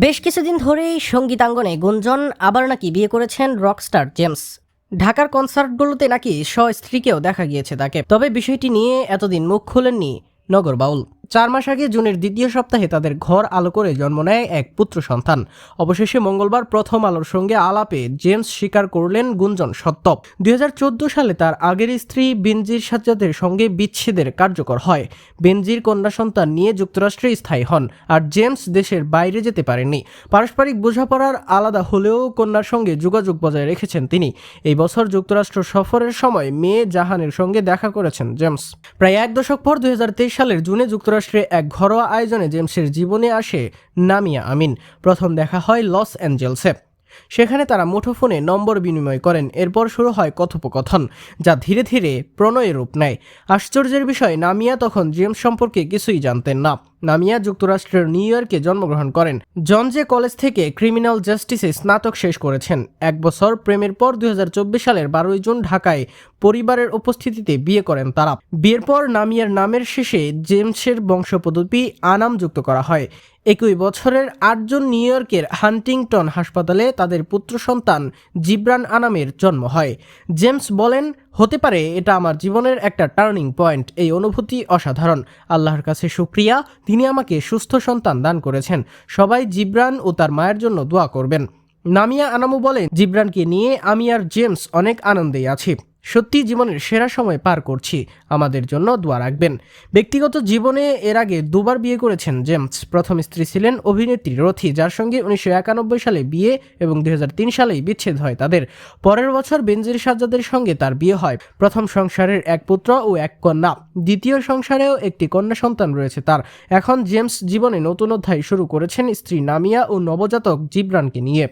বেশ কিছুদিন ধরেই সঙ্গীতাঙ্গনে গুঞ্জন আবার নাকি বিয়ে করেছেন রকস্টার জেমস। ঢাকার কনসার্টগুলোতে নাকি স্ত্রীকেও দেখা গিয়েছে তাকে। তবে বিষয়টি নিয়ে এতদিন মুখ খোলেননি নগর বাউল। 4 মাস আগে জুনের দ্বিতীয় সপ্তাহে তাদের ঘর আলো করে জন্ম নেয় এক পুত্র সন্তান। অবশেষে মঙ্গলবার প্রথম আলোর সঙ্গে আলাপে জেমস স্বীকার করলেন গুঞ্জন সত্য। 2014 সালে তার আগের স্ত্রী বেনজির সাজ্জাদের সঙ্গে বিচ্ছেদের কার্যকর হয়। বেনজির কন্যা সন্তান নিয়ে যুক্তরাষ্ট্রে স্থায়ী হন, আর জেমস দেশের বাইরে যেতে পারেননি। পারস্পরিক বোঝাপড়ার আলাদা হলেও কন্যার সঙ্গে যোগাযোগ বজায় রেখেছেন তিনি। এই বছর যুক্তরাষ্ট্র সফরের সময় মেয়ে জাহানের সঙ্গে দেখা করেছেন জেমস। প্রায় এক দশক পর 2023 সালের জুনে যুক্তরাষ্ট্রে এক ঘরোয়া আয়োজনে জেমসের জীবনে আসে নামিয়া আমিন। প্রথম দেখা হয় লস অ্যাঞ্জেলসে। সেখানে তারা মুঠোফোনে নম্বর বিনিময় করেন। এরপর শুরু হয় কথোপকথন, যা ধীরে ধীরে প্রণয়ের রূপ নেয়। আশ্চর্যের বিষয়, নামিয়া তখন জেমস সম্পর্কে কিছুই জানতেন না। নামিয়া যুক্তরাষ্ট্রের নিউ ইয়র্কে জন্মগ্রহণ করেন। জন জে কলেজ থেকে ক্রিমিনাল জাস্টিসে স্নাতক শেষ করেছেন। এক বছর প্রেমের পর 2024 সালের 12 জুন ঢাকায় পরিবারের উপস্থিতিতে বিয়ে করেন তারা। বিয়ের পর নামিয়ার নামের শেষে জেমসের বংশপদ্ধতি আনাম যুক্ত করা হয়। একই বছরের 8 জুন নিউ ইয়র্কের হান্টিংটন হাসপাতালে তাদের পুত্র সন্তান জিব্রান আনামের জন্ম হয়। জেমস বলেন, হতে পারে এটা আমার জীবনের একটা টার্নিং পয়েন্ট। এই অনুভূতি অসাধারণ। আল্লাহর কাছে শুকরিয়া, তিনি আমাকে সুস্থ সন্তান দান করেছেন। সবাই জিব্রান ও তার মায়ের জন্য দোয়া করবেন। নামিয়া আনামু বলেন, জিব্রানকে নিয়ে আমি আর জেমস অনেক আনন্দেই আছি। সত্যি জীবনের সেরা সময় পার করছি। আমাদের জন্য দোয়া রাখবেন। ব্যক্তিগত জীবনে এর আগে দুবার বিয়ে করেছেন জেমস। প্রথম স্ত্রী ছিলেন অভিনেত্রী রথি, যার সঙ্গে 1991 সালে বিয়ে এবং 2003 সালেই বিচ্ছেদ হয় তাদের। পরের বছর বেনজির সাজ্জাদের সঙ্গে তার বিয়ে হয়। প্রথম সংসারের এক পুত্র ও এক কন্যা। দ্বিতীয় সংসারেও একটি কন্যা সন্তান রয়েছে তার। এখন জেমস জীবনে নতুন অধ্যায় শুরু করেছেন স্ত্রী নামিয়া ও নবজাতক জিব্রানকে নিয়ে।